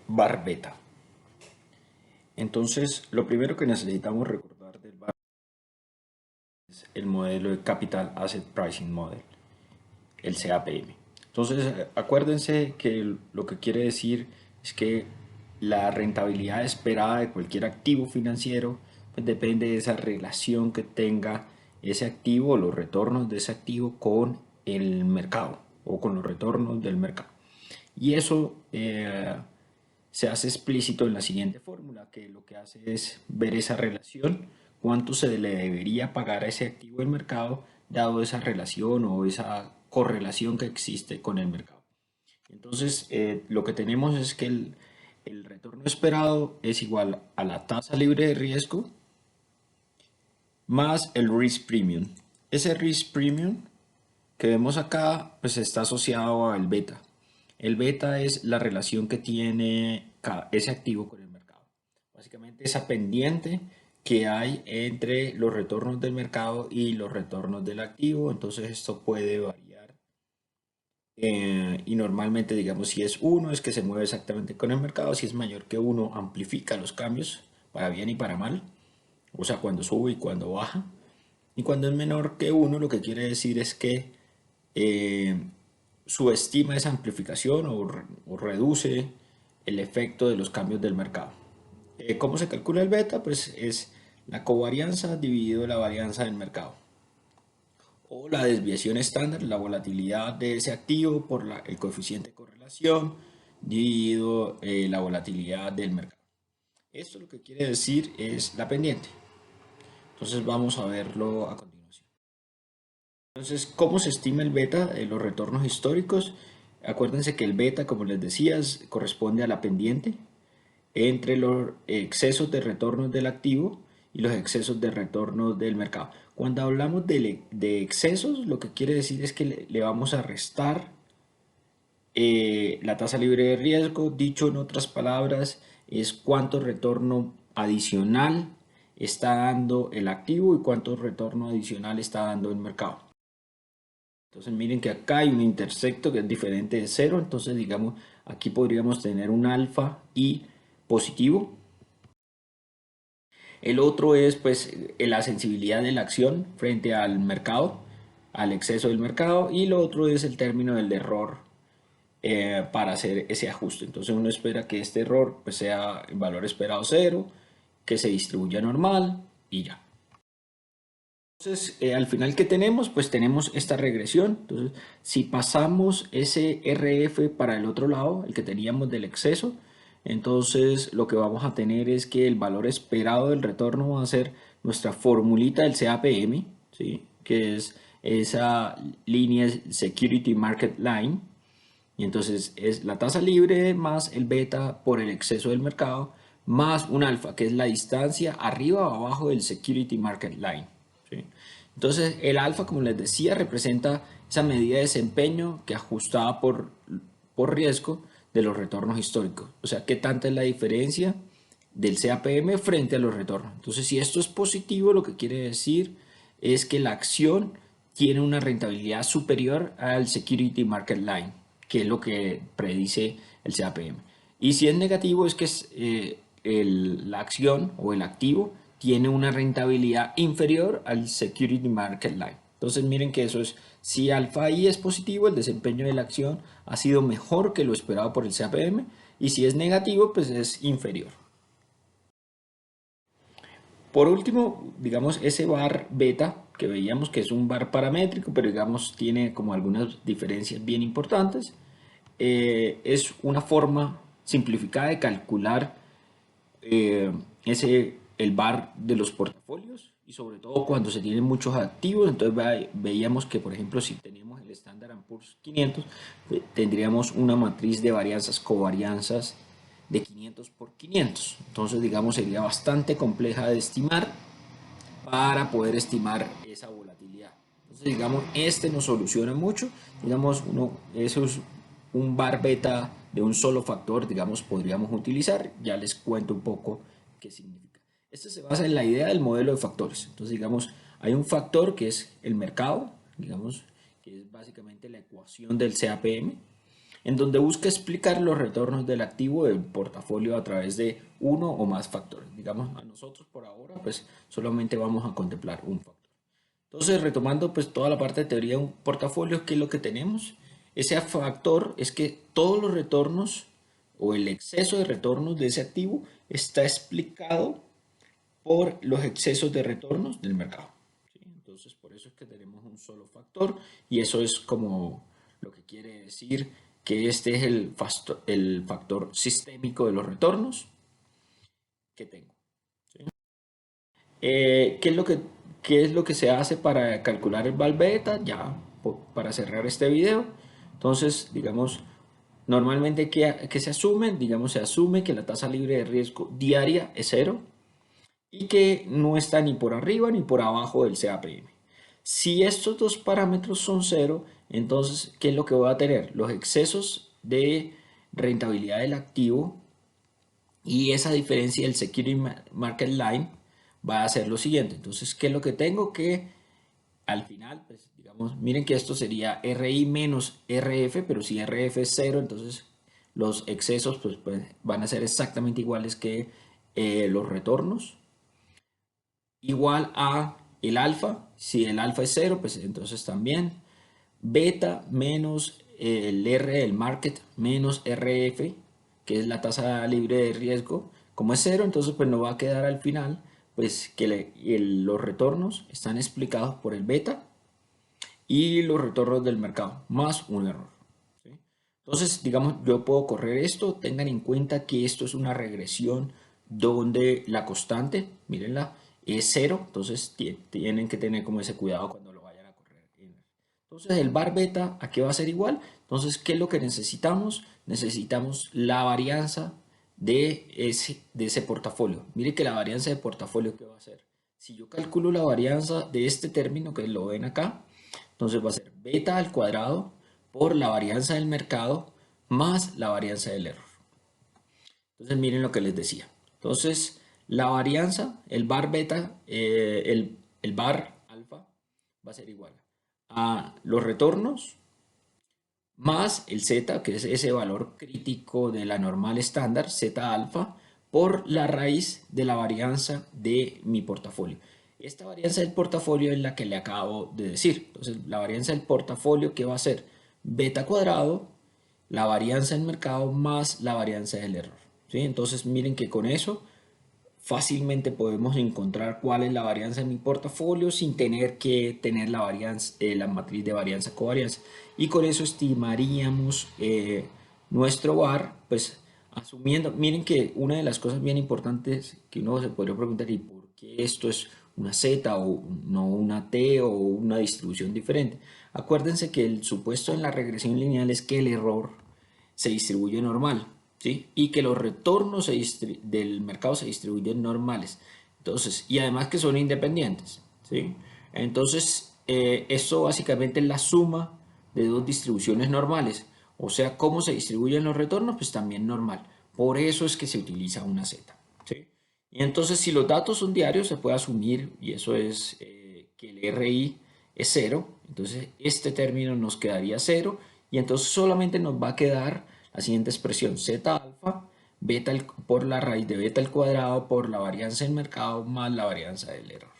bar beta. Entonces, lo primero que necesitamos recordar del bar es el modelo de Capital Asset Pricing Model, el CAPM. Entonces, acuérdense que lo que quiere decir es que la rentabilidad esperada de cualquier activo financiero pues depende de esa relación que tenga ese activo o los retornos de ese activo con el mercado o con los retornos del mercado. Y eso se hace explícito en la siguiente fórmula, que lo que hace es ver esa relación, cuánto se le debería pagar a ese activo del mercado, dado esa relación o esa correlación que existe con el mercado. Entonces, lo que tenemos es que el retorno esperado es igual a la tasa libre de riesgo más el risk premium. Ese risk premium que vemos acá, pues está asociado al beta. El beta es la relación que tiene ese activo con el mercado. Básicamente esa pendiente que hay entre los retornos del mercado y los retornos del activo. Entonces esto puede variar. Y normalmente, digamos, si es uno es que se mueve exactamente con el mercado. Si es mayor que uno amplifica los cambios para bien y para mal. O sea, cuando sube y cuando baja. Y cuando es menor que uno lo que quiere decir es que eh, subestima esa amplificación o reduce el efecto de los cambios del mercado. ¿Cómo se calcula el beta? Pues es la covarianza dividido la varianza del mercado. O la desviación estándar, la volatilidad de ese activo por el coeficiente de correlación dividido la volatilidad del mercado. Esto lo que quiere decir es la pendiente. Entonces vamos a verlo a continuación. Entonces, ¿cómo se estima el beta de los retornos históricos? Acuérdense que el beta, como les decía, corresponde a la pendiente entre los excesos de retornos del activo y los excesos de retornos del mercado. Cuando hablamos de excesos, lo que quiere decir es que le vamos a restar la tasa libre de riesgo. Dicho en otras palabras, es cuánto retorno adicional está dando el activo y cuánto retorno adicional está dando el mercado. Entonces miren que acá hay un intersecto que es diferente de cero. Entonces digamos, aquí podríamos tener un alfa y positivo. El otro es pues la sensibilidad de la acción frente al mercado, al exceso del mercado. Y lo otro es el término del error para hacer ese ajuste. Entonces uno espera que este error pues, sea el valor esperado cero, que se distribuya normal y ya. Entonces, al final, ¿qué tenemos? Pues tenemos esta regresión. Entonces, si pasamos ese RF para el otro lado, el que teníamos del exceso, entonces lo que vamos a tener es que el valor esperado del retorno va a ser nuestra formulita del CAPM, ¿sí? Que es esa línea Security Market Line. Y entonces es la tasa libre más el beta por el exceso del mercado, más un alfa, que es la distancia arriba o abajo del Security Market Line. ¿Sí? Entonces el alfa, como les decía, representa esa medida de desempeño que ajustada por riesgo de los retornos históricos. O sea, qué tanta es la diferencia del CAPM frente a los retornos. Entonces, si esto es positivo, lo que quiere decir es que la acción tiene una rentabilidad superior al Security Market Line, que es lo que predice el CAPM. Y si es negativo, es que la acción o el activo tiene una rentabilidad inferior al Security Market Line. Entonces miren que eso es, si alfa I es positivo, el desempeño de la acción ha sido mejor que lo esperado por el CAPM, y si es negativo, pues es inferior. Por último, digamos, ese bar beta que veíamos que es un bar paramétrico, pero digamos tiene como algunas diferencias bien importantes, es una forma simplificada de calcular eh, el bar de los portafolios y sobre todo cuando se tienen muchos activos. Entonces veíamos que, por ejemplo, si teníamos el Standard Poor's 500, tendríamos una matriz de varianzas, covarianzas de 500 por 500. Entonces, digamos, sería bastante compleja de estimar para poder estimar esa volatilidad. Entonces, digamos, este nos soluciona mucho. Digamos, eso es un bar beta de un solo factor, digamos, podríamos utilizar. Ya les cuento un poco qué significa. Este se basa en la idea del modelo de factores. Entonces, digamos, hay un factor que es el mercado, digamos, que es básicamente la ecuación del CAPM. en donde busca explicar los retornos del activo del portafolio a través de uno o más factores. Digamos, a nosotros por ahora, pues solamente vamos a contemplar un factor. Entonces, retomando pues toda la parte de teoría de un portafolio, ¿qué es lo que tenemos? Ese factor es que todos los retornos o el exceso de retornos de ese activo está explicado por los excesos de retornos del mercado. ¿Sí? Entonces, por eso es que tenemos un solo factor y eso es como lo que quiere decir que este es el factor sistémico de los retornos que tengo. ¿Sí? ¿Qué es lo que se hace para calcular el val beta? Ya, para cerrar este video. Entonces, digamos, normalmente, ¿qué se asume? Digamos, se asume que la tasa libre de riesgo diaria es cero y que no está ni por arriba ni por abajo del CAPM. Si estos dos parámetros son cero, entonces, ¿qué es lo que voy a tener? Los excesos de rentabilidad del activo y esa diferencia del Security Market Line va a ser lo siguiente. Entonces, ¿qué es lo que tengo? Que al final, pues digamos, miren que esto sería RI menos RF, pero si RF es cero, entonces los excesos pues, van a ser exactamente iguales que los retornos. Igual a el alfa, si el alfa es cero, pues entonces también beta menos el R del market menos RF, que es la tasa libre de riesgo, como es cero, entonces pues nos va a quedar al final pues que los retornos están explicados por el beta y los retornos del mercado, más un error. ¿Sí? Entonces, digamos, yo puedo correr esto, tengan en cuenta que esto es una regresión donde la constante, mírenla, es cero, entonces tienen que tener como ese cuidado cuando lo vayan a correr. Entonces, el bar beta, ¿a qué va a ser igual? Entonces, ¿qué es lo que necesitamos? Necesitamos la varianza de ese portafolio. Mire que la varianza de portafolio, ¿qué va a ser? Si yo calculo la varianza de este término que lo ven acá, entonces va a ser beta al cuadrado por la varianza del mercado más la varianza del error. Entonces miren lo que les decía. Entonces la varianza, el bar beta, el bar alfa va a ser igual a los retornos más el z, que es ese valor crítico de la normal estándar, z alfa, por la raíz de la varianza de mi portafolio. Esta varianza del portafolio es la que le acabo de decir. Entonces, la varianza del portafolio, ¿qué va a ser? Beta cuadrado, la varianza del mercado más la varianza del error. ¿Sí? Entonces, miren que con eso fácilmente podemos encontrar cuál es la varianza en mi portafolio sin tener que tener la varianza, la matriz de varianza covarianza. Y con eso estimaríamos nuestro VAR, pues asumiendo, miren que una de las cosas bien importantes que uno se podría preguntar, ¿y por qué esto es una Z o no una T o una distribución diferente? Acuérdense que el supuesto en la regresión lineal es que el error se distribuye normal, ¿sí? Y que los retornos del mercado se distribuyen normales. Entonces, y además que son independientes, ¿sí? Entonces, esto básicamente es la suma de dos distribuciones normales. O sea, cómo se distribuyen los retornos, pues también normal. Por eso es que se utiliza una Z, ¿sí? Y entonces, si los datos son diarios, se puede asumir, y eso es que el RI es cero. Entonces, este término nos quedaría cero y entonces solamente nos va a quedar la siguiente expresión, z alfa, beta por la raíz de beta al cuadrado por la varianza del mercado más la varianza del error.